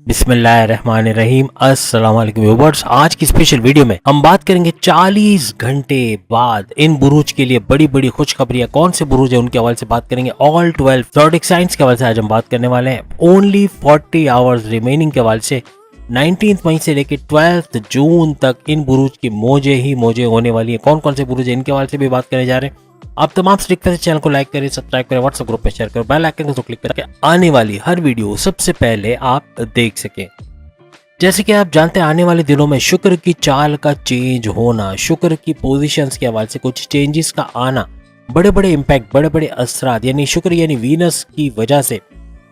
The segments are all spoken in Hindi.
बिस्मिल्लाहिर्रहमानिर्रहीम। अस्सलाम वालेकुम व्यूअर्स। आज की स्पेशल वीडियो में हम बात करेंगे 40 घंटे बाद इन बुरूज के लिए बड़ी बड़ी खुशखबरियां। कौन से बुरूज है उनके हवाले से बात करेंगे। ऑल 12 ज़ोडिएक साइंस के हवाले से आज हम बात करने वाले हैं। ओनली 40 आवर्स रिमेनिंग के हवाले से 19 मई से लेकर 12 जून तक इन बुरूज की मौजे ही मौजे होने वाली है। कौन कौन से बुरूज है इनके हवाले से भी बात करने जा रहे हैं। आप तमाम से रिक्वेस्ट है, चैनल को लाइक करें, सब्सक्राइब करें, व्हाट्सएप ग्रुप पे शेयर करें, बेल आइकन को क्लिक करके आने वाली हर वीडियो सबसे पहले आप देख सकें। जैसे कि आप जानते हैं आने वाले दिनों में शुक्र की चाल का चेंज होना, शुक्र की पोजीशंस के हवाले से कुछ चेंजेस का आना, बड़े बड़े इम्पैक्ट, बड़े बड़े असरात, यानी शुक्र यानी वीनस की वजह से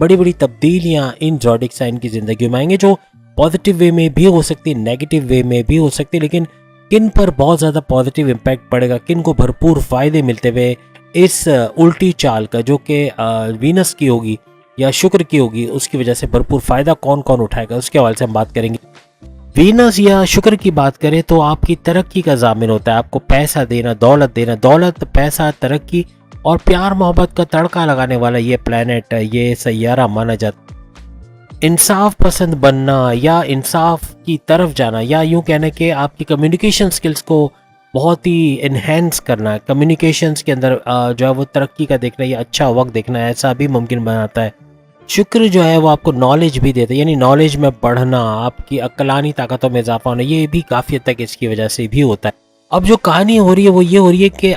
बड़ी बड़ी तब्दीलियां इन ज़ोडिएक साइन की जिंदगी में आएंगे, जो पॉजिटिव वे में भी हो सकती है, नेगेटिव वे में भी हो सकती है। लेकिन किन पर बहुत ज़्यादा पॉजिटिव इम्पैक्ट पड़ेगा, किन को भरपूर फ़ायदे मिलते हुए इस उल्टी चाल का, जो कि वीनस की होगी या शुक्र की होगी, उसकी वजह से भरपूर फ़ायदा कौन कौन उठाएगा उसके हवाले से हम बात करेंगे। वीनस या शुक्र की बात करें तो आपकी तरक्की का ज़ामिन होता है, आपको पैसा देना, दौलत पैसा तरक्की और प्यार मोहब्बत का तड़का लगाने वाला ये प्लैनेट, ये सैयारा माना जाता है। इंसाफ पसंद बनना या इंसाफ की तरफ जाना, या यूं कहना कि आपकी कम्युनिकेशन स्किल्स को बहुत ही इन्हेंस करना, कम्युनिकेशंस के अंदर जो है वो तरक्की का देखना या अच्छा वक्त देखना, ऐसा भी मुमकिन बनाता है। शुक्र जो है वो आपको नॉलेज भी देता है, यानी नॉलेज में बढ़ना, आपकी अक्लानी ताकतों में इजाफा होना, ये भी काफ़ी हद तक इसकी वजह से भी होता है। अब जो कहानी हो रही है वो ये हो रही है कि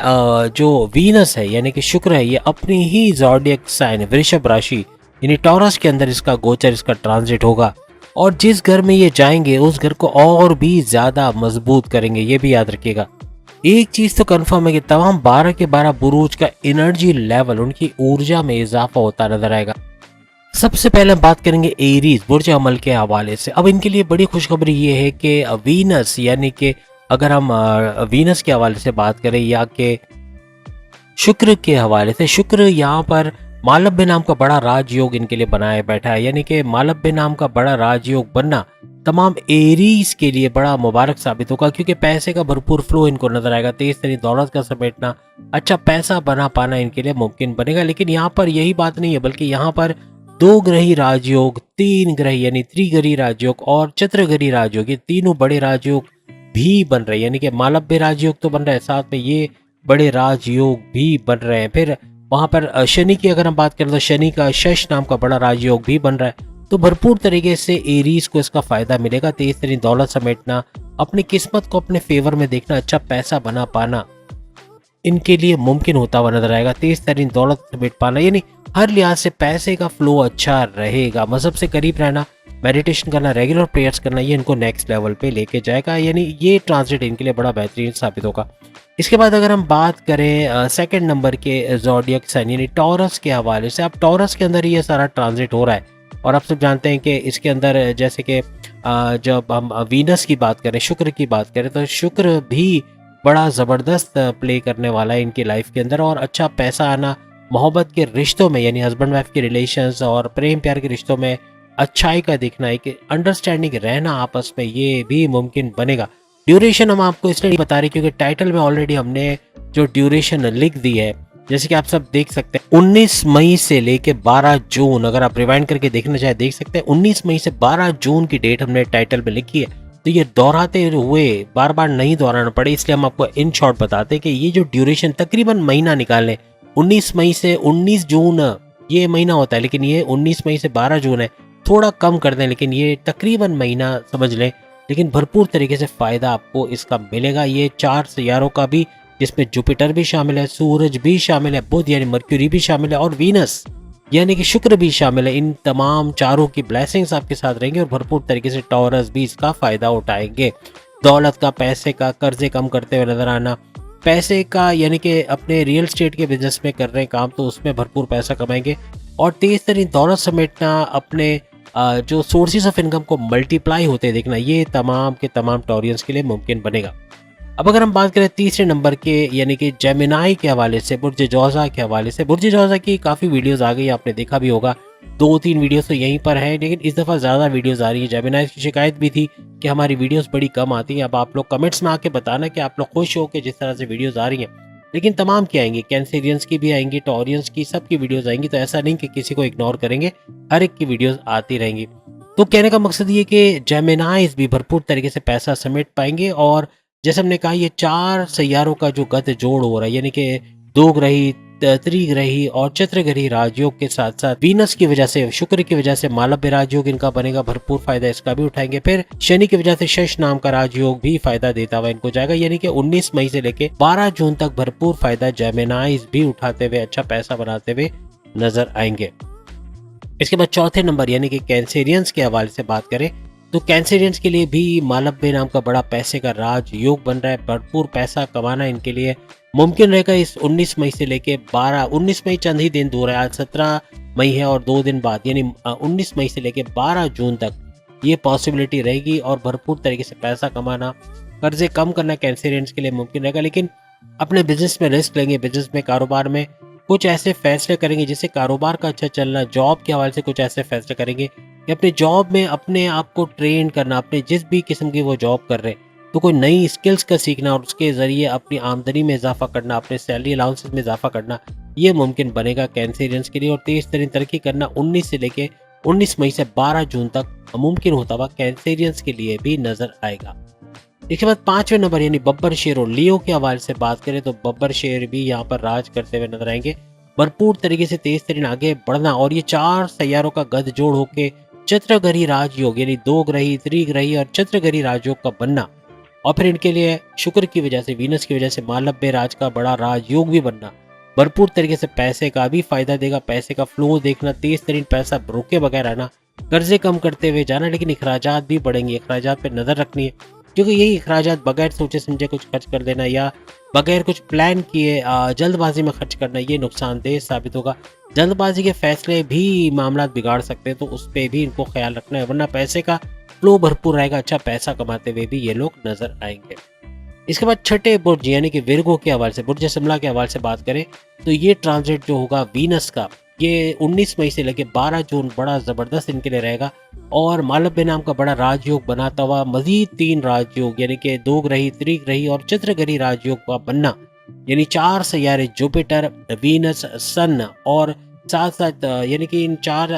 जो वीनस है यानी कि शुक्र है, ये अपनी ही ज़ोडिएक साइन वृषभ राशि यानी टॉरस के अंदर इसका गोचर, इसका ट्रांजिट होगा, और जिस घर में ये जाएंगे उस घर को और भी ज़्यादा मजबूत करेंगे। ये भी याद रखिएगा। एक चीज़ तो कंफर्म है कि तमाम 12 के 12 बुरूज का एनर्जी लेवल, उनकी ऊर्जा में इजाफा होता नजर आएगा। सबसे पहले हम बात करेंगे एरीज बुर्ज अमल के हवाले से। अब इनके लिए बड़ी खुशखबरी ये है कि वीनस, यानी कि अगर हम वीनस के हवाले से बात करें या कि शुक्र के हवाले से, शुक्र यहाँ पर मालव्य नाम का बड़ा राजयोग इनके लिए बनाया बैठा है, यानी कि मालव्य नाम का बड़ा राजयोग बनना तमाम एरीज के लिए बड़ा मुबारक साबित होगा, क्योंकि पैसे का भरपूर फ्लो इनको नजर आएगा। तेज तरीन दौलत का समेटना, अच्छा पैसा बना पाना इनके लिए मुमकिन बनेगा। लेकिन यहाँ पर यही बात नहीं है, बल्कि यहाँ पर दो ग्रही राजयोग, तीन ग्रह यानी त्रिग्रही राजयोग और चतुर्ग्रही राजयोग, ये तीनों बड़े राजयोग भी बन रहे हैं। यानी कि मालव्य राजयोग तो बन रहा है, साथ में ये बड़े राजयोग भी बन रहे हैं। फिर वहां पर शनि की अगर हम बात करें तो शनि का शश नाम का बड़ा राजयोग भी बन रहा है। तो भरपूर तरीके से एरीज को इसका फायदा मिलेगा। तेज तरीन दौलत समेटना, अपनी किस्मत को अपने फेवर में देखना, अच्छा पैसा बना पाना इनके लिए मुमकिन होता हुआ नजर आएगा। तेज तरीन दौलत समेट पाना, यानी हर लिहाज से पैसे का फ्लो अच्छा रहेगा। मजहब से करीब रहना, मेडिटेशन करना, रेगुलर प्रेयर्स करना, ये इनको नेक्स्ट लेवल पे लेके जाएगा। यानी ये ट्रांजिट इनके लिए बड़ा बेहतरीन साबित होगा। इसके बाद अगर हम बात करें सेकंड नंबर के ज़ोडिएक साइन यानी टॉरस के हवाले से, अब टॉरस के अंदर ये सारा ट्रांजिट हो रहा है, और आप सब जानते हैं कि इसके अंदर जैसे कि जब हम वीनस की बात करें, शुक्र की बात करें, तो शुक्र भी बड़ा ज़बरदस्त प्ले करने वाला है इनकी लाइफ के अंदर, और अच्छा पैसा आना, मोहब्बत के रिश्तों में यानी हस्बैंड वाइफ के रिलेशंस और प्रेम प्यार के रिश्तों में अच्छाई का दिखना, एक अंडरस्टैंडिंग रहना आपस में, ये भी मुमकिन बनेगा। ड्यूरेशन हम आपको इसलिए नहीं बता रहे क्योंकि टाइटल में ऑलरेडी हमने जो ड्यूरेशन लिख दी है, जैसे कि आप सब देख सकते हैं 19 मई से लेके 12 जून, अगर आप रिवाइंड करके देखना चाहे देख सकते हैं। 19 मई से 12 जून की डेट हमने टाइटल में लिखी है, तो ये दोहराते हुए बार बार नहीं दोहराना पड़े, इसलिए हम आपको इन शॉर्ट बताते हैं कि ये जो ड्यूरेशन तकरीबन महीना निकाल लें, 19 मई से 19 जून ये महीना होता है, लेकिन ये 19 मई से 12 जून है, थोड़ा कम कर दें, लेकिन ये तकरीबन महीना समझ लें। लेकिन भरपूर तरीके से फ़ायदा आपको इसका मिलेगा। ये 4 सियारों का भी, जिसमें जुपिटर भी शामिल है, सूरज भी शामिल है, बुध यानी मर्क्यूरी भी शामिल है, और वीनस यानी कि शुक्र भी शामिल है। इन तमाम चारों की ब्लेसिंग्स आपके साथ रहेंगे, और भरपूर तरीके से टॉरस भी इसका फ़ायदा उठाएंगे। दौलत का, पैसे का, कर्जे कम करते हुए नजर आना, पैसे का यानी कि अपने रियल स्टेट के बिजनेस में कर रहे हैं काम, तो उसमें भरपूर पैसा कमाएंगे, और तेज तरीन दौलत समेटना, अपने जो सोर्सेज ऑफ इनकम को मल्टीप्लाई होते देखना, ये तमाम के तमाम टॉरियंस के लिए मुमकिन बनेगा। अब अगर हम बात करें तीसरे नंबर के यानी कि जेमिनाई के हवाले से, बुर्ज जौज़ा के हवाले से, बुर्ज जौज़ा की काफ़ी वीडियोस आ गई, आपने देखा भी होगा, 2-3 वीडियोस तो यहीं पर है, लेकिन इस दफ़ा ज़्यादा वीडियोस आ रही है। जेमिनाई की शिकायत भी थी कि हमारी वीडियोस बड़ी कम आती हैं। अब आप लोग कमेंट्स में आके बताना कि आप लोग खुश हो कि जिस तरह से वीडियोस आ रही हैं, लेकिन तमाम की आएंगी, कैंसेरियंस की भी आएंगी, टॉरियंस की, सबकी वीडियोस आएंगी, तो ऐसा नहीं कि किसी को इग्नोर करेंगे, हर एक की वीडियोस आती रहेंगी। तो कहने का मकसद ये कि जेमिनाइज भी भरपूर तरीके से पैसा समेट पाएंगे। और जैसे हमने कहा, ये 4 सैयारों का जो गत जोड़ हो रहा है, यानी कि दो ग्रही, त्रिग्रही और चतुर्ग्रही राजयोग के साथ साथ वीनस की वजह से, शुक्र की वजह से मालव्य राजयोग इनका बनेगा, भरपूर फायदा इसका भी उठाएंगे। फिर शनि की वजह से शश नाम का राजयोग भी फायदा देता हुआ इनको जाएगा, यानी कि 19 मई से लेके 12 जून तक भरपूर फायदा जेमिनाइज भी उठाते हुए, अच्छा पैसा बनाते हुए नजर आएंगे। इसके बाद चौथे नंबर यानी कि कैंसेरियंस के हवाले से बात करें तो कैंसेरियंस के लिए भी मालव्य नाम का बड़ा पैसे का राज योग बन रहा है। भरपूर पैसा कमाना इनके लिए मुमकिन रहेगा इस 19 मई से लेके 19 मई चंद ही दिन दूर है, आज 17 मई है और 2 दिन बाद यानी 19 मई से लेके 12 जून तक ये पॉसिबिलिटी रहेगी। और भरपूर तरीके से पैसा कमाना, कर्जे कम करना कैंसेरियंस के लिए मुमकिन रहेगा। लेकिन अपने बिजनेस में रिस्क लेंगे, बिजनेस में, कारोबार में कुछ ऐसे फैसले करेंगे जिससे कारोबार का अच्छा चलना, जॉब के हवाले से कुछ ऐसे फैसले करेंगे कि अपने जॉब में अपने आप को ट्रेन करना, अपने जिस भी किस्म की वो जॉब कर रहे हैं तो कोई नई स्किल्स का सीखना और उसके जरिए अपनी आमदनी में इजाफा करना, अपने सैलरी अलाउंसेस में इजाफा करना, ये मुमकिन बनेगा कैंसेरियंस के लिए। और तेज तरीन तरक्की करना 19 मई से 12 जून तक मुमकिन होता हुआ कैंसेरियंस के लिए भी नजर आएगा। इसके बाद 5वें नंबर यानी बब्बर शेर और लियो के हवाले से बात करें तो बब्बर शेर भी यहाँ पर राज करते हुए नजर आएंगे, भरपूर तरीके से तेज तरीन आगे बढ़ना। और ये 4 सैयारों का गद जोड़ होके चतुर्ग्रही राजयोग यानी 2 ग्रही, त्रिग्रही और चतुर्ग्रही राजयोग का बनना, और फिर इनके लिए शुक्र की वजह से, वीनस की वजह से मालव्य राज का बड़ा राजयोग भी बनना, भरपूर तरीके से पैसे का भी फायदा देगा। पैसे का फ्लो देखना, तेज तरीन पैसा रोके बगैर आना, कर्जे कम करते हुए जाना, लेकिन अखराजात भी बढ़ेंगे, अखराजात पे नजर रखनी है क्योंकि यही अखराजात बगैर सोचे समझे कुछ खर्च कर देना या बगैर कुछ प्लान किए जल्दबाजी में खर्च करना, ये नुकसानदेह साबित होगा। जल्दबाजी के फैसले भी मामला बिगाड़ सकते हैं, तो उस पर भी इनको ख्याल रखना है, वरना पैसे का फ्लो भरपूर रहेगा, अच्छा पैसा कमाते हुए भी ये लोग नजर आएंगे। इसके बाद छठे बुर्ज यानी कि विर्गो के हवाले से, बुर्ज शिमला के हवाले से बात करें तो ये ट्रांजिट जो होगा वीनस का, ये 19 मई से लेकर 12 जून बड़ा जबरदस्त इनके लिए रहेगा। और मालव्य नाम का बड़ा राजयोग बनाता हुआ मजीद 3 राजयोग यानी कि 2 ग्रही, त्रिग्रही और चतुर्ग्रही राजयोग का बनना, यानी 4 सैयारे जुपिटर, वीनस, सन और साथ साथ यानी कि इन 4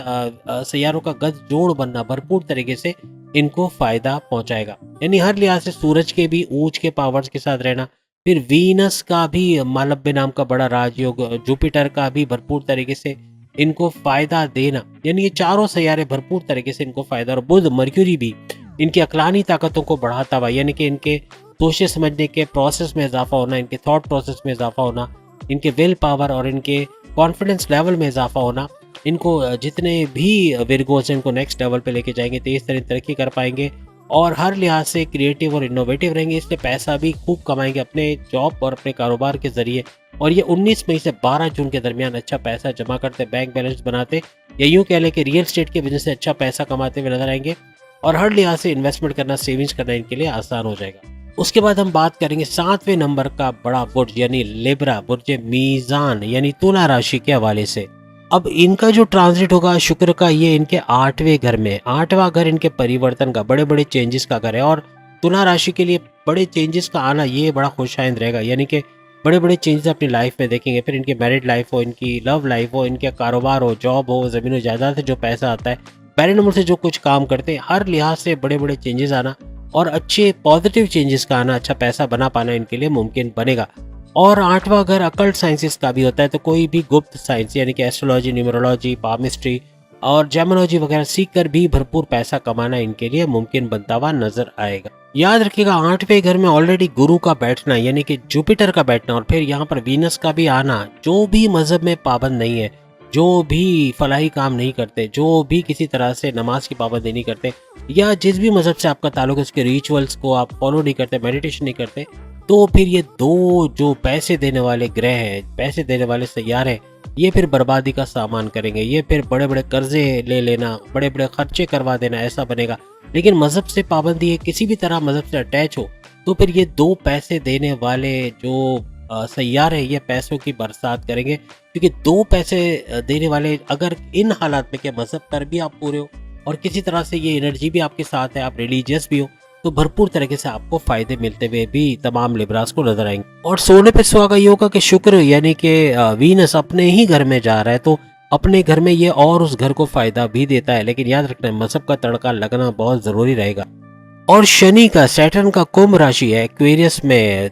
सैयारों का गद जोड़ बनना भरपूर तरीके से इनको फायदा पहुंचाएगा। यानी हर लिहाज से सूरज के भी ऊंच के पावर्स के साथ रहना, फिर वीनस का भी मालव्य नाम का बड़ा राजयोग, जुपिटर का भी भरपूर तरीके से इनको फायदा देना, यानी ये चारों सैयारे भरपूर तरीके से इनको फायदा। और बुध, मर्क्यूरी भी इनकी अक्लानी ताकतों को बढ़ाता हुआ, यानी कि इनके सोचने समझने के प्रोसेस में इजाफा होना, इनके थॉट प्रोसेस में इजाफा होना, इनके विल पावर और इनके कॉन्फिडेंस लेवल में इजाफा होना, इनको जितने भी विर्गोस हैं इनको नेक्स्ट लेवल पे लेके जाएंगे, तेज तरीन तरक्की कर पाएंगे और हर लिहाज से क्रिएटिव और इनोवेटिव रहेंगे। इसलिए पैसा भी खूब कमाएंगे अपने जॉब और अपने कारोबार के जरिए। और ये 19 मई से 12 जून के दरमियान अच्छा पैसा जमा करते, बैंक बैलेंस बनाते, या यूँ कह लें कि रियल एस्टेट के बिजनेस से अच्छा पैसा कमाते हुए नजर आएंगे और हर लिहाज से इन्वेस्टमेंट करना, सेविंग्स करना इनके लिए आसान हो जाएगा। उसके बाद हम बात करेंगे 7वें नंबर का बड़ा बुर्ज यानी लिब्रा, बुर्ज मीजान यानी तुला राशि के हवाले से। अब इनका जो ट्रांजिट होगा शुक्र का, ये इनके 8वें घर में, 8वां घर इनके परिवर्तन का, बड़े बड़े चेंजेस का घर है। और तुला राशि के लिए बड़े चेंजेस का आना ये बड़ा खुशाइंद रहेगा, यानी कि बड़े बड़े चेंजेस अपनी लाइफ में देखेंगे। फिर इनकी मैरिड लाइफ हो, इनकी लव लाइफ हो, इनके कारोबार हो, जॉब हो, जमीन जायदाद से जो पैसा आता है, पहले नंबर से जो कुछ काम करते हैं, हर लिहाज से बड़े बड़े चेंजेस आना और अच्छे पॉजिटिव चेंजेस का आना, अच्छा पैसा बना पाना इनके लिए मुमकिन बनेगा। और 8वां घर अकल्ट साइंसेस का भी होता है, तो कोई भी गुप्त साइंस यानी कि एस्ट्रोलॉजी, न्यूमरोलॉजी, पामिस्ट्री और जेमोलॉजी वगैरह सीख कर भी भरपूर पैसा कमाना इनके लिए मुमकिन बनता हुआ नजर आएगा। याद रखिएगा 8वें घर में ऑलरेडी गुरु का बैठना यानी कि जुपिटर का बैठना और फिर यहाँ पर वीनस का भी आना, जो भी मजहब में पाबंद नहीं है, जो भी फलाही काम नहीं करते, जो भी किसी तरह से नमाज की पाबंदी नहीं करते, या जिस भी मजहब से आपका ताल्लुक है उसके रिचुअल्स को आप फॉलो नहीं करते, मेडिटेशन नहीं करते, तो फिर ये दो जो पैसे देने वाले ग्रह हैं, पैसे देने वाले सैयारे हैं, ये फिर बर्बादी का सामान करेंगे। ये फिर बड़े बड़े कर्जे ले लेना, बड़े बड़े खर्चे करवा देना, ऐसा बनेगा। लेकिन मजहब से पाबंदी है, किसी भी तरह मजहब से अटैच हो तो फिर ये दो पैसे देने वाले जो सैयार है ये पैसों की बरसात करेंगे, क्योंकि दो पैसे देने वाले अगर इन हालात में के मजहब पर भी आप पूरे हो और किसी तरह से ये एनर्जी भी आपके साथ है, आप रिलीजियस भी हो, तो भरपूर तरीके से आपको फायदे मिलते हुए भी तमाम लिब्रास को नजर आएंगे। और सोने पे सुहागा ये होगा कि शुक्र यानी कि वीनस अपने ही घर में जा रहा है, तो अपने घर में ये और उस घर को फायदा भी देता है, लेकिन याद रखना मजहब का तड़का लगना बहुत जरूरी रहेगा। और शनि का, सैटर्न का कुंभ राशि है एक्वेरियस में,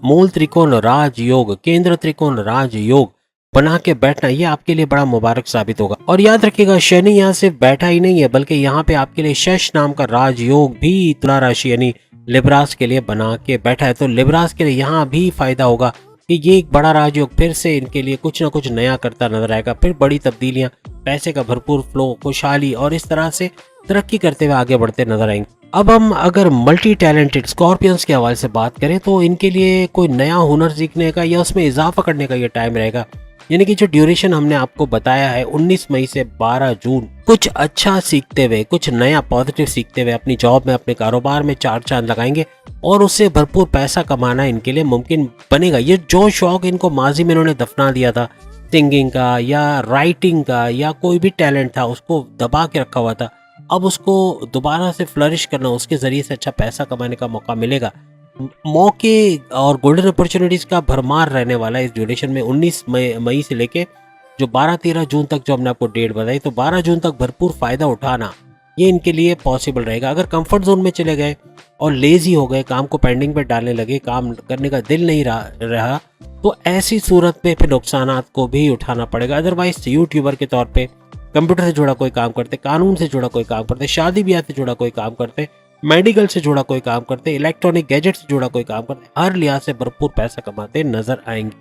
मूल त्रिकोण राजयोग, केंद्र त्रिकोण राजयोग बना के बैठना, ये आपके लिए बड़ा मुबारक साबित होगा। और याद रखिएगा शनि यहाँ सिर्फ बैठा ही नहीं है, बल्कि यहाँ पे आपके लिए शश नाम का राजयोग भी तुला राशि यानी लिब्रास के लिए बना के बैठा है। तो लिब्रास के लिए यहाँ भी फायदा होगा कि ये एक बड़ा राजयोग फिर से इनके लिए कुछ ना कुछ नया करता नजर आएगा, फिर बड़ी तब्दीलियां, पैसे का भरपूर फ्लो, खुशहाली और इस तरह से तरक्की करते हुए आगे बढ़ते नजर आएंगे। अब हम अगर मल्टी टैलेंटेड स्कॉर्पियंस के हवाले से बात करें तो इनके लिए कोई नया हुनर सीखने का या उसमें इजाफा करने का ये टाइम रहेगा। यानी कि जो ड्यूरेशन हमने आपको बताया है 19 मई से 12 जून, कुछ अच्छा सीखते हुए, कुछ नया पॉजिटिव सीखते हुए अपनी जॉब में, अपने कारोबार में चार चांद लगाएंगे और उससे भरपूर पैसा कमाना इनके लिए मुमकिन बनेगा। ये जो शौक इनको माजी में इन्होंने दफना दिया था, सिंगिंग का या राइटिंग का या कोई भी टैलेंट था, उसको दबा के रखा हुआ था, अब उसको दोबारा से फ्लरिश करना, उसके जरिए से अच्छा पैसा कमाने का मौका मिलेगा। मौके और गोल्डन अपॉर्चुनिटीज का भरमार रहने वाला है इस ड्यूरेशन में। 19 मई से लेके जो 12-13 जून तक जो हमने आपको डेट बताई, तो 12 जून तक भरपूर फायदा उठाना ये इनके लिए पॉसिबल रहेगा। अगर कंफर्ट जोन में चले गए और लेजी हो गए, काम को पेंडिंग पे डालने लगे, काम करने का दिल नहीं रहा, तो ऐसी सूरत में फिर नुकसानात को भी उठाना पड़ेगा। अदरवाइज यूट्यूबर के तौर पे कंप्यूटर से जुड़ा कोई काम करते, कानून से जुड़ा कोई काम करते, शादी ब्याह से जुड़ा कोई काम करते, मेडिकल से जुड़ा कोई काम करते, इलेक्ट्रॉनिक गैजेट से जुड़ा कोई काम करते, हर लिहाज से भरपूर पैसा कमाते नजर आएंगे।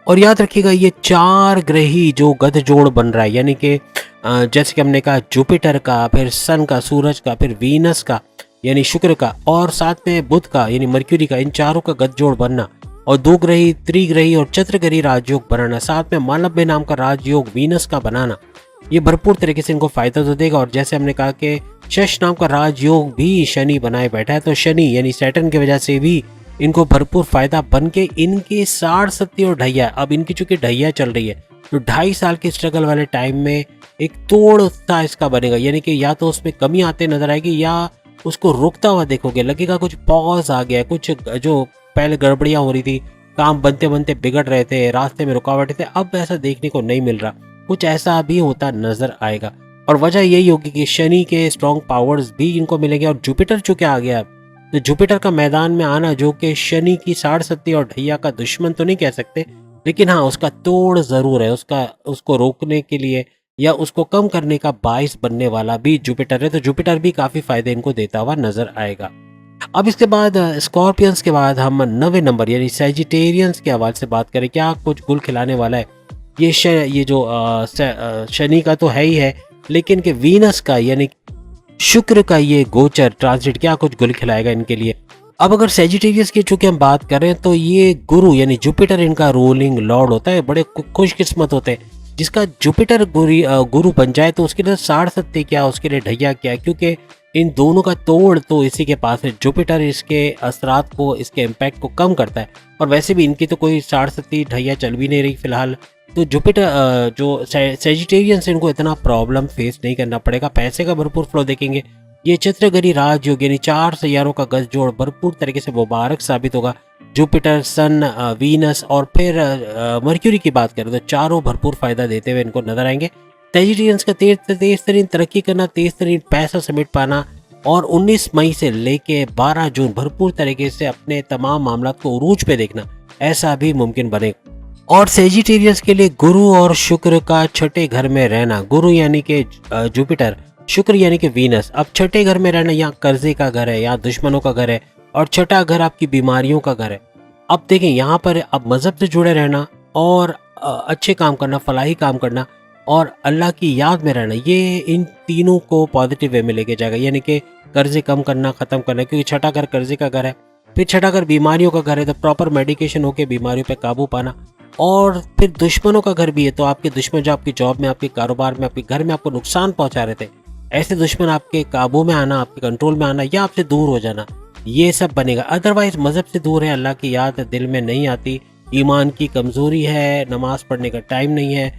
और याद रखिएगा ये चार ग्रही जो गठजोड़ बन रहा है, यानी कि जैसे कि हमने कहा जुपिटर का, फिर सन का, सूरज का, फिर वीनस का यानी शुक्र का, और साथ में बुध का यानी मर्क्यूरी का, इन चारों का गठजोड़ बनना और दो ग्रही, त्रिग्रही और चतुर्ग्रही राजयोग बनाना, साथ में मालव्य नाम का राजयोग वीनस का बनाना, ये भरपूर तरीके से इनको फायदा तो देगा। और जैसे हमने कहा कि शश नाम का राजयोग भी शनि बनाए बैठा है, तो शनि यानी सैटर्न की वजह से भी इनको भरपूर फायदा बन के इनके 60, 70 और ढैया, अब इनकी चूंकि ढैया चल रही है तो 2.5 साल के स्ट्रगल वाले टाइम में एक तोड़ सा इसका बनेगा। यानी कि या तो उसमें कमी आते नजर आएगी या उसको रुकता हुआ देखोगे, लगेगा कुछ पॉज आ गया, कुछ जो पहले गड़बड़ियां हो रही थी, काम बनते बनते बिगड़ रहे थे, रास्ते में रुकावटें थे, अब ऐसा देखने को नहीं मिल रहा, कुछ ऐसा भी होता नजर आएगा। और वजह यही होगी कि शनि के स्ट्रॉन्ग पावर्स भी इनको मिलेंगे और जुपिटर चूंकि आ गया, तो जुपिटर का मैदान में आना, जो कि शनि की 60, 70 और ढैया का दुश्मन तो नहीं कह सकते, लेकिन हाँ उसका तोड़ जरूर है, उसको रोकने के लिए या उसको कम करने का बाइस बनने वाला भी जुपिटर है। तो जुपिटर भी काफी फायदे इनको देता हुआ नजर आएगा। अब इसके बाद स्कॉर्पियंस के बाद हम 9वें नंबर यानी सैजिटेरियंस के हवाले से बात करें, क्या कुछ गुल खिलाने वाला है ये जो शनि का तो है ही है, लेकिन कि वीनस का यानी शुक्र का ये गोचर ट्रांजिट क्या कुछ गुल खिलाएगा इनके लिए। अब अगर सैजिटेरियस की चूंकि हम बात करें तो ये गुरु यानी जुपिटर इनका रूलिंग लॉर्ड होता है, बड़े खुशकिस्मत होते हैं जिसका जुपिटर गुरु बन जाए, तो उसके लिए 60, 70 क्या, उसके लिए ढैया क्या, क्योंकि इन दोनों का तोड़ तो इसी के पास है। जुपिटर इसके असरात को, इसके इम्पैक्ट को कम करता है, और वैसे भी इनकी तो कोई 60, 70 ढैया चल भी नहीं रही फिलहाल, तो जुपिटर जो सैजिटेरियन से इनको इतना प्रॉब्लम फेस नहीं करना पड़ेगा, पैसे का भरपूर फ्लो देखेंगे। ये चतुर्ग्रही राजयोग यानी 4 सैयारों का गठजोड़ भरपूर तरीके से मुबारक साबित होगा। जुपिटर, सन, वीनस और फिर मर्क्यूरी की बात करें तो चारों भरपूर फायदा देते हुए इनको नजर आएंगे। सैजिटेरियंस का तेज तरीन तरक्की करना, तेज तरीन पैसा समेट पाना और 19 मई से लेके 12 जून भरपूर तरीके से अपने तमाम मामला को उरूज पे देखना, ऐसा भी मुमकिन बनेगा। और सैजिटेरियस के लिए गुरु और शुक्र का छठे घर में रहना, गुरु यानी कि जुपिटर, शुक्र यानी कि वीनस, अब छठे घर में रहना यहाँ कर्जे का घर है, यहाँ दुश्मनों का घर है, और छठा घर आपकी बीमारियों का घर है। अब देखें यहाँ पर अब मजहब से जुड़े रहना और अच्छे काम करना, फलाही काम करना और अल्लाह की याद में रहना, ये इन तीनों को पॉजिटिव वे में लेके जाएगा। यानी कि कर्जे कम करना, खत्म करना, क्योंकि छठा घर कर्जे का घर है, फिर छठा घर बीमारियों का घर है, तो प्रॉपर मेडिकेशन होकर बीमारियों पर काबू पाना, और फिर दुश्मनों का घर भी है, तो आपके दुश्मन जो आपकी जॉब में, आपके कारोबार में, आपके घर में आपको नुकसान पहुंचा रहे थे, ऐसे दुश्मन आपके काबू में आना, आपके कंट्रोल में आना या आपसे दूर हो जाना, ये सब बनेगा। अदरवाइज मजहब से दूर है, अल्लाह की याद दिल में नहीं आती, ईमान की कमजोरी है, नमाज पढ़ने का टाइम नहीं है,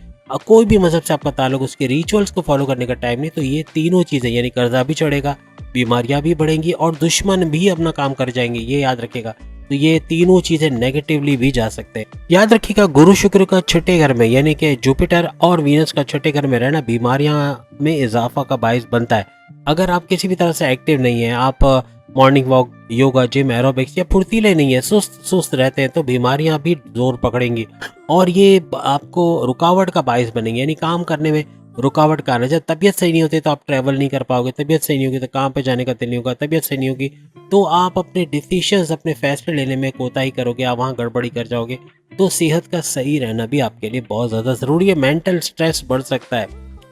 कोई भी मजहब से आपका ताल्लुक, उसके रिचुअल्स को फॉलो करने का टाइम नहीं, तो ये तीनों चीजें यानी कर्जा भी चढ़ेगा, बीमारियां भी बढ़ेंगी और दुश्मन भी अपना काम कर जाएंगे, ये याद रखेगा। तो ये तीनों चीजें नेगेटिवली भी जा सकते हैं। याद रखिएगा गुरु शुक्र का छठे घर में यानी कि जुपिटर और वीनस का छठे घर में रहना बीमारियां में इजाफा का बायस बनता है। अगर आप किसी भी तरह से एक्टिव नहीं है, आप morning walk, yoga, gym, aerobics या फुर्तीले नहीं है, सुस्त सुस्त रहते हैं, तो बीमारियां भी जोर पकड़ेंगी और ये आपको रुकावट का बायस बनेंगे, यानी काम करने में रुकावट का आना। जब तबीयत सही नहीं होती तो आप ट्रैवल नहीं कर पाओगे, तबीयत सही नहीं होगी तो काम पे जाने का दिल नहीं होगा, तबीयत सही नहीं होगी तो आप अपने डिसीजंस, अपने फैसले लेने में कोताही करोगे, आप वहाँ गड़बड़ी कर जाओगे। तो सेहत का सही रहना भी आपके लिए बहुत ज़्यादा ज़रूरी है। मेंटल स्ट्रेस बढ़ सकता है,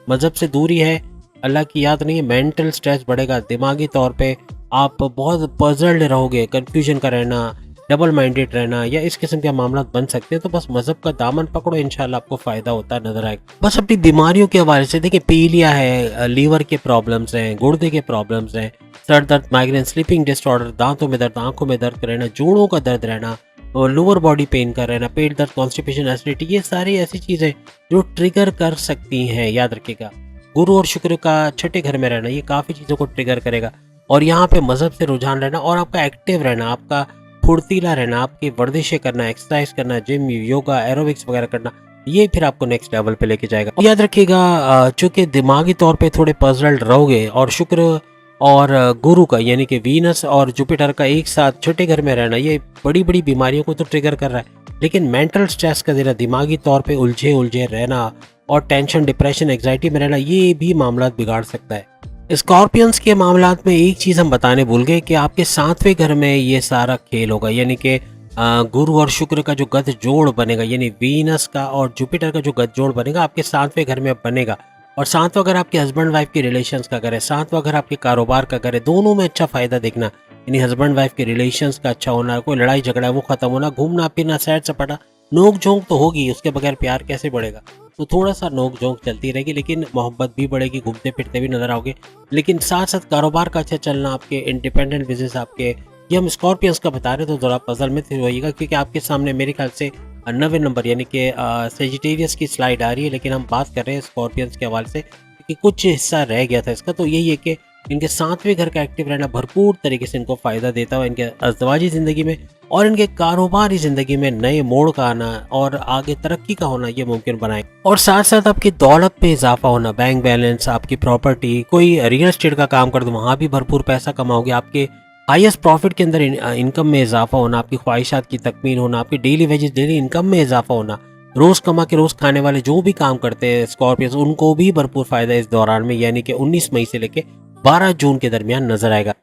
मजहब से दूरी है, अल्लाह की याद नहीं है, मेंटल स्ट्रेस बढ़ेगा, दिमागी तौर पे आप बहुत पजल्ड रहोगे, कंफ्यूजन का रहना, डबल माइंडेड रहना या इस किस्म के मामला बन सकते हैं। तो बस मजहब का दामन पकड़ो, इंशाल्लाह आपको फायदा होता नजर आएगा। बस अपनी बीमारियों के हवाले से देखिए, पीलिया है, लीवर के प्रॉब्लम्स हैं, गुर्दे के प्रॉब्लम्स हैं, सर दर्द, माइग्रेन, स्लीपिंग डिसऑर्डर, दांतों में दर्द, आंखों में दर्द रहना, जोड़ों का दर्द रहना और लोअर बॉडी पेन का रहना, पेट दर्द, कॉन्स्टिपेशन, एसिडिटी, ये सारी ऐसी चीजें जो ट्रिगर कर सकती हैं। याद रखिएगा गुरु और शुक्र का छठे घर में रहना ये काफी चीजों को ट्रिगर करेगा। और यहाँ पे मजहब से रुझान रहना और आपका एक्टिव रहना, आपका फुर्तीला रहना, आपकी वर्जिशें करना, एक्सरसाइज करना, जिम, योगा, एरोबिक्स वगैरह करना, ये फिर आपको नेक्स्ट लेवल पे लेके जाएगा। याद रखिएगा चूंकि दिमागी तौर पे थोड़े पजल्ड रहोगे और शुक्र और गुरु का यानी कि वीनस और जुपिटर का एक साथ छठे घर में रहना ये बड़ी बड़ी बीमारियों को तो ट्रिगर कर रहा है, लेकिन मेंटल स्ट्रेस का देना, दिमागी तौर पे उलझे उलझे रहना और टेंशन, डिप्रेशन, एग्जाइटी में रहना, ये भी मामला बिगाड़ सकता है। स्कॉर्पियंस के मामलात में एक चीज़ हम बताने भूल गए कि आपके 7वें घर में ये सारा खेल होगा, यानी कि गुरु और शुक्र का जो गत जोड़ बनेगा, यानी वीनस का और जुपिटर का जो गत जोड़ बनेगा आपके 7वें घर में बनेगा। और 7वां घर आपके हस्बैंड वाइफ के रिलेशंस का घर है, 7वां घर आपके कारोबार का घर है, दोनों में अच्छा फायदा देखना, यानी हस्बैंड वाइफ के रिलेशंस का अच्छा होना, कोई लड़ाई झगड़ा वो खत्म होना, घूमना फिरना, सैर सपाटा, नोक झोंक तो होगी, उसके बगैर प्यार कैसे बढ़ेगा, तो थोड़ा सा नोक झोंक चलती रहेगी, लेकिन मोहब्बत भी बढ़ेगी, घूमते फिरते भी नजर आओगे। लेकिन साथ साथ कारोबार का अच्छा चलना, आपके इंडिपेंडेंट बिजनेस आपके, ये हम स्कॉर्पियंस का बता रहे तो जरा पजल में होइएगा, क्योंकि आपके सामने मेरे ख्याल से 90 नंबर यानी कि सेजिटेरियस की स्लाइड आ रही है, लेकिन हम बात कर रहे हैं स्कॉर्पियंस के हवाले से कि कुछ हिस्सा रह गया था इसका। तो यही है कि इनके 7वें घर का एक्टिव रहना भरपूर तरीके से इनको फायदा देता है इनके अज़दवाजी जिंदगी में और इनके कारोबारी जिंदगी में नए मोड़ का आना और आगे तरक्की का होना ये मुमकिन बनाए। और साथ साथ आपकी दौलत में इजाफा होना, बैंक बैलेंस, आपकी प्रॉपर्टी, कोई रियल एस्टेट का काम कर दो वहाँ भी भरपूर पैसा कमाओगे, आपके हाईएस्ट प्रॉफिट के अंदर इनकम में इजाफा होना, आपकी ख्वाहिशात की तकमील होना, आपकी डेली वेजेस, डेली इनकम में इजाफा होना, रोज कमा के रोज खाने वाले जो भी काम करते हैं स्कॉर्पियंस उनको भी भरपूर फायदा इस दौरान में, यानी कि 19 मई से लेके 12 जून के दरमियान नजर आएगा।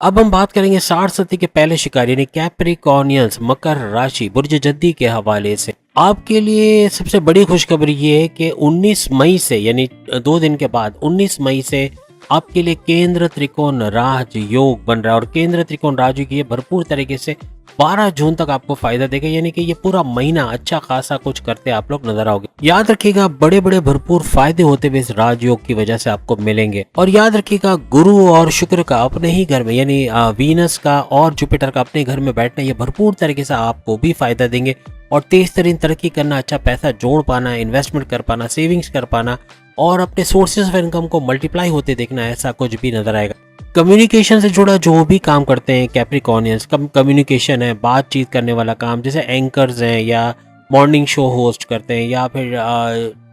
अब हम बात करेंगे 60 सदी के पहले शिकारी यानी कैप्रिकॉर्नियंस, मकर राशि, बुर्ज जद्दी के हवाले से। आपके लिए सबसे बड़ी खुशखबरी ये है कि 19 मई से यानी 2 दिन के बाद 19 मई से आपके लिए केंद्र त्रिकोण राज योग बन रहा है और केंद्र त्रिकोण राज योग ये भरपूर तरीके से 12 जून तक आपको फायदा देगा, यानी कि ये पूरा महीना अच्छा खासा कुछ करते आप लोग नजर आओगे। याद रखिएगा बड़े बड़े भरपूर फायदे होते हुए इस राजयोग की वजह से आपको मिलेंगे। और याद रखिएगा गुरु और शुक्र का अपने ही घर में यानी वीनस का और जुपिटर का अपने घर में बैठना ये भरपूर तरीके से आपको भी फायदा देंगे और तेज तरीन तरक्की करना, अच्छा पैसा जोड़ पाना, इन्वेस्टमेंट कर पाना, सेविंग्स कर पाना और अपने सोर्सेज ऑफ इनकम को मल्टीप्लाई होते देखना, ऐसा कुछ भी नजर आएगा। कम्युनिकेशन से जुड़ा जो भी काम करते हैं कैप्रिकॉर्नियंस, कम्युनिकेशन है, बातचीत करने वाला काम, जैसे एंकर्स हैं या मॉर्निंग शो होस्ट करते हैं या फिर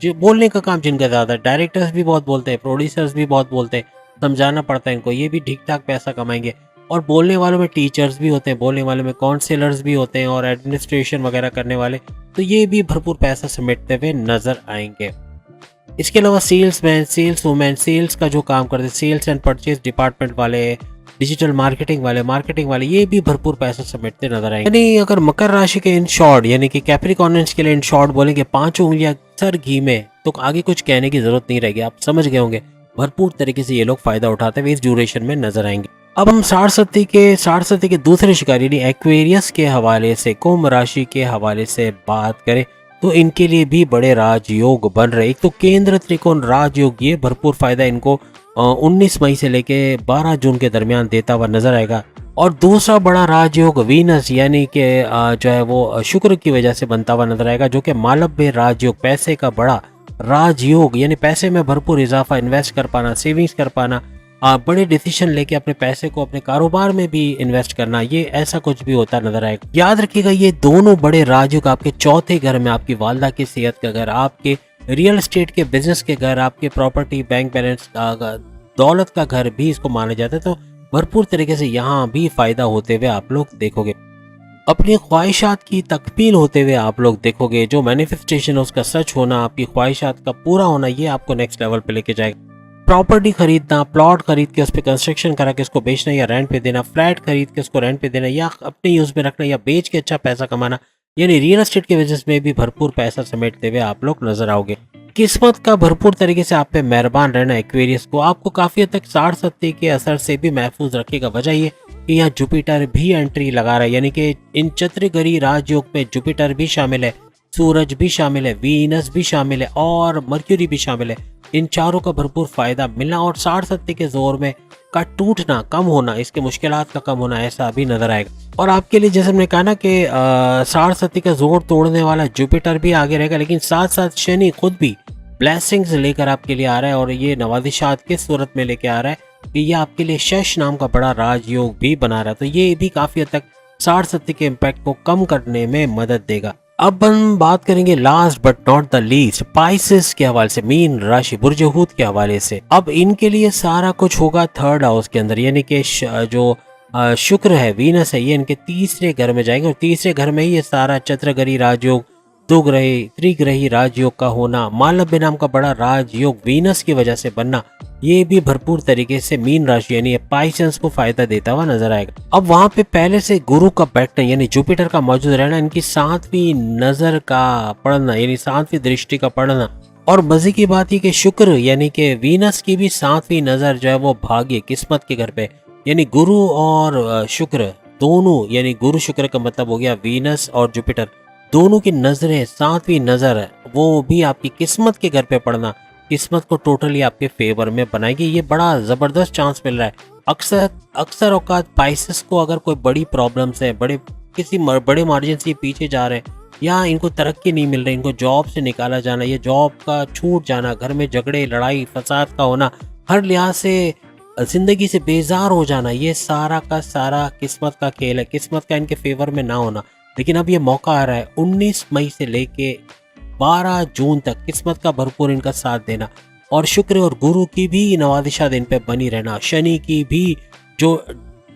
जो बोलने का काम जिनका ज़्यादा, डायरेक्टर्स भी बहुत बोलते हैं, प्रोड्यूसर्स भी बहुत बोलते हैं, समझाना पड़ता है इनको, ये भी ठीक ठाक पैसा कमाएंगे। और बोलने वालों में टीचर्स भी होते हैं, बोलने वालों में काउंसलर्स भी होते हैं और एडमिनिस्ट्रेशन वगैरह करने वाले, तो ये भी भरपूर पैसा समेटते हुए नजर आएंगे। इसके अलावा सेल्समैन, सेल्स वुमेन, सेल्स का जो काम करते हैं, सेल्स एंड परचेज डिपार्टमेंट वाले, डिजिटल मार्केटिंग वाले, ये भी भरपूर पैसा समेटते नजर आएंगे। यानी अगर मकर राशि के इन शॉर्ट यानी कि कैप्रिकॉर्नियंस के लिए इन शॉर्ट बोलेंगे 5 उंगलियां सर घी में, तो आगे कुछ कहने की जरूरत नहीं रहेगी, आप समझ गए होंगे। भरपूर तरीके से ये लोग फायदा उठाते हुए इस ड्यूरेशन में नजर आएंगे। अब हम 60 सदी के दूसरे शिकारी यानी एक्वेरियस के हवाले से, कुंभ राशि के हवाले से बात करें तो इनके लिए भी बड़े राजयोग बन रहे। एक तो केंद्र त्रिकोण राजयोग ये भरपूर फायदा इनको 19 मई से लेके 12 जून के दरमियान देता हुआ नजर आएगा। और दूसरा बड़ा राजयोग वीनस यानी कि जो है वो शुक्र की वजह से बनता हुआ नजर आएगा, जो कि मालव्य राजयोग, पैसे का बड़ा राजयोग, यानी पैसे में भरपूर इजाफा, इन्वेस्ट कर पाना, सेविंग्स कर पाना, बड़े डिसीजन लेके अपने पैसे को अपने कारोबार में भी इन्वेस्ट करना, ये ऐसा कुछ भी होता नजर आएगा। याद रखिएगा ये दोनों बड़े राजयोग आपके चौथे घर में, आपकी वालदा की सेहत का घर, आपके रियल एस्टेट के बिजनेस के घर, आपके प्रॉपर्टी बैंक बैलेंस दौलत का घर भी इसको माना जाता है। तो भरपूर तरीके से यहाँ भी फायदा होते हुए आप लोग देखोगे। अपनी ख्वाहिशात की तकमील होते हुए आप लोग देखोगे। जो मैनिफेस्टेशन है उसका सच होना, आपकी ख्वाहिशात का पूरा होना, ये आपको नेक्स्ट लेवल पे लेके जाएगा। प्रॉपर्टी खरीदना, प्लॉट खरीद के उस पर कंस्ट्रक्शन करा के उसको बेचना या रेंट पे देना, फ्लैट खरीद के उसको रेंट पे देना या अपने यूज में रखना या बेच के अच्छा पैसा कमाना, यानी रियल एस्टेट के बिजनेस में भी भरपूर पैसा समेटते हुए आप लोग नजर आओगे। किस्मत का भरपूर तरीके से आप पे मेहरबान रहना एक्वेरियस को आपको काफी हद तक 60-70 के असर से भी महफूज रखेगा। वजह ये कि यहाँ जुपिटर भी एंट्री लगा रहा है, यानी कि इन चतुर्ग्रही राजयोग में जुपिटर भी शामिल है, सूरज भी शामिल है, वीनस भी शामिल है और मर्क्यूरी भी शामिल है। इन चारों का भरपूर फायदा मिलना और 60-70 के जोर में का टूटना, कम होना, इसके मुश्किलात का कम होना, ऐसा भी नजर आएगा। और आपके लिए जैसे हमने कहा ना कि 60-70 का जोर तोड़ने वाला जुपिटर भी आगे रहेगा, लेकिन साथ साथ शनि खुद भी ब्लेसिंग्स लेकर आपके लिए आ रहा है और ये नवादिशात किस सूरत में लेके आ रहा है कि ये आपके लिए शश नाम का बड़ा राजयोग भी बना रहा है। तो ये भी काफी हद तक 60-70 के इम्पैक्ट को कम करने में मदद देगा। अब हम बात करेंगे last but not the least spices के हवाले से, मीन राशि बुर्ज हूत के हवाले से। अब इनके लिए सारा कुछ होगा थर्ड हाउस के अंदर, यानी कि जो शुक्र है, वीनस है, ये इनके तीसरे घर में जाएंगे और तीसरे घर में ही ये सारा चतुर्ग्रही राजयोग, दो ग्रही त्रिग्रही राजयोग का होना, मालव्य नाम का बड़ा राजयोग वीनस की वजह से बनना, ये भी भरपूर तरीके से मीन राशि यानी पाइसेंस को फायदा देता हुआ नजर आएगा। अब वहां पे पहले से गुरु का बैठना यानी जुपिटर का मौजूद रहना, इनकी 7वीं नजर का पड़ना यानी 7वीं दृष्टि का पड़ना, और मजे की बात है कि शुक्र यानी कि वीनस की भी 7वीं नजर जो है वो भाग्य किस्मत के घर पे, यानी गुरु और शुक्र दोनों, यानी गुरु शुक्र का मतलब हो गया वीनस और जुपिटर दोनों की नजरें, 7वीं नजर वो भी आपकी किस्मत के घर पे पड़ना किस्मत को टोटली आपके फेवर में बनाएगी। ये बड़ा जबरदस्त चांस मिल रहा है। अक्सर औकात पाइसेस को अगर कोई बड़ी प्रॉब्लम्स है, किसी बड़े मार्जिन से पीछे जा रहे हैं या इनको तरक्की नहीं मिल रही, इनको जॉब से निकाला जाना, ये जॉब का छूट जाना, घर में झगड़े लड़ाई फसाद का होना, हर लिहाज से जिंदगी से बेजार हो जाना, ये सारा का सारा किस्मत का खेल है, किस्मत का इनके फेवर में ना होना। लेकिन अब ये मौका आ रहा है 19 मई से लेके 12 जून तक किस्मत का भरपूर इनका साथ देना और शुक्र और गुरु की भी नवादिशात इन पे बनी रहना, शनि की भी जो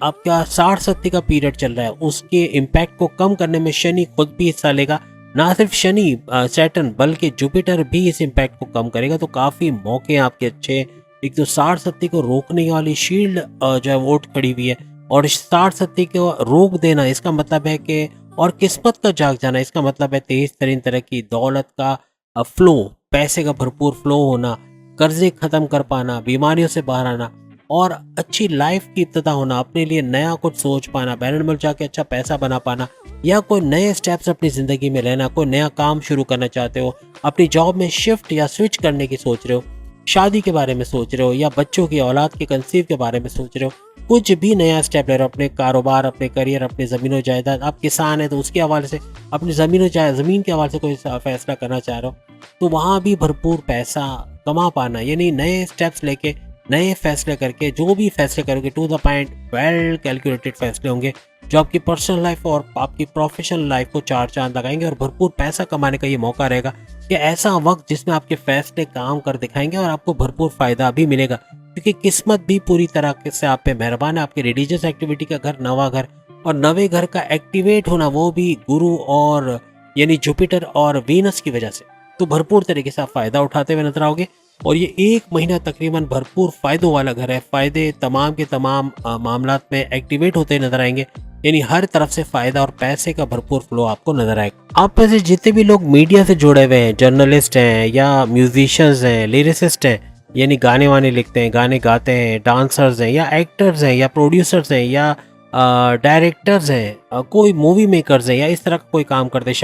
आपका 60-70 का पीरियड चल रहा है उसके इम्पैक्ट को कम करने में शनि खुद भी हिस्सा लेगा। ना सिर्फ शनि सैटर्न बल्कि जुपिटर भी इस इम्पैक्ट को कम करेगा। तो काफी मौके आपके अच्छे, एक तो 60-70 को रोकने वाली शील्ड जो है वोट खड़ी हुई है और 60-70 को रोक देना इसका मतलब है कि, और किस्मत का जाग जाना इसका मतलब है तेज तरीन तरह की दौलत का फ्लो, पैसे का भरपूर फ्लो होना, कर्जे खत्म कर पाना, बीमारियों से बाहर आना और अच्छी लाइफ की इब्तिदा होना, अपने लिए नया कुछ सोच पाना, बैरन मुल्क जाके अच्छा पैसा बना पाना या कोई नए स्टेप्स अपनी जिंदगी में लेना, कोई नया काम शुरू करना चाहते हो, अपनी जॉब में शिफ्ट या स्विच करने की सोच रहे हो, शादी के बारे में सोच रहे हो या बच्चों की औलाद के कंसीव के बारे में सोच रहे हो, कुछ भी नया स्टेप ले रहे हो, अपने कारोबार, अपने करियर, अपने ज़मीन जायदाद, आप किसान है तो उसके हवाले से, अपनी ज़मीन के हवाले से कोई फैसला करना चाह रहे हो तो वहाँ भी भरपूर पैसा कमा पाना, यानी नए स्टेप्स लेके नए फैसले करके जो भी फैसले करोगे to the point well calculated फैसले होंगे जो आपकी पर्सनल लाइफ और आपकी प्रोफेशनल लाइफ को चार चांद लगाएंगे और भरपूर पैसा कमाने का ये मौका रहेगा कि ऐसा वक्त जिसमें आपके फैसले काम कर दिखाएंगे और आपको भरपूर फायदा भी मिलेगा क्योंकि किस्मत भी पूरी तरह से आप पे मेहरबान है। आपकी रिलीजियस एक्टिविटी का घर, नवा घर और नवे घर का एक्टिवेट होना वो भी गुरु और यानी जुपिटर और वीनस की वजह से, तो भरपूर तरीके से आप फायदा उठाते हुए नजर आओगे और ये एक महीना तकरीबन भरपूर फायदों वाला घर है। फायदे तमाम के तमाम मामलात में एक्टिवेट होते नजर आएंगे, यानी हर तरफ से फायदा और पैसे का भरपूर फ्लो आपको नजर आएगा। आप में से जितने भी लोग मीडिया से जुड़े हुए हैं, जर्नलिस्ट हैं या म्यूजिशियंस हैं, लिरिसिस्ट हैं, यानी गाने वाने लिखते हैं, गाने गाते हैं, डांसर्स हैं या एक्टर्स हैं या प्रोड्यूसर्स हैं या डायरेक्टर्स हैं, कोई मूवी मेकर्स हैं या इस तरह का कोई काम करते हैं,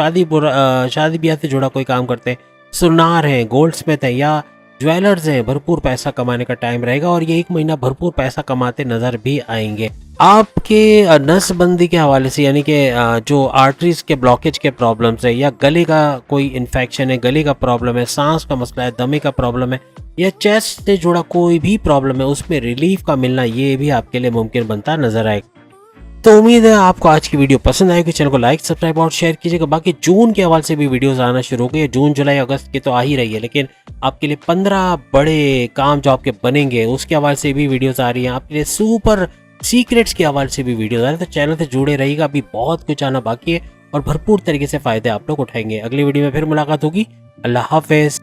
शादी ब्याह से जुड़ा कोई काम करते हैं, सुनार हैं, गोल्डस्मिथ हैं या ज्वेलर्स हैं, भरपूर पैसा कमाने का टाइम रहेगा और ये एक महीना भरपूर पैसा कमाते नजर भी आएंगे। आपके नसबंदी के हवाले से यानी कि जो आर्टरीज के ब्लॉकेज के प्रॉब्लम्स है या गले का कोई इन्फेक्शन है, गले का प्रॉब्लम है, सांस का मसला है, दमे का प्रॉब्लम है, या चेस्ट से जुड़ा कोई भी प्रॉब्लम है उसमें रिलीफ का मिलना ये भी आपके लिए मुमकिन बनता नजर आएगा। तो उम्मीद है आपको आज की वीडियो पसंद आएगी। चैनल को लाइक सब्सक्राइब और शेयर कीजिएगा। बाकी जून के हवाले से भी वीडियोस आना शुरू हो गई। जून जुलाई अगस्त की तो आ ही रही है, लेकिन आपके लिए 15 बड़े काम जो आपके बनेंगे उसके हवाले से भी वीडियोस आ रही हैं। आपके लिए सुपर सीक्रेट्स के हवाले से भी वीडियोस आ रहे हैं, तो चैनल से जुड़े रहिएगा। अभी बहुत कुछ आना बाकी है और भरपूर तरीके से फायदे आप लोग उठाएंगे। अगली वीडियो में फिर मुलाकात होगी। अल्लाह हाफिज।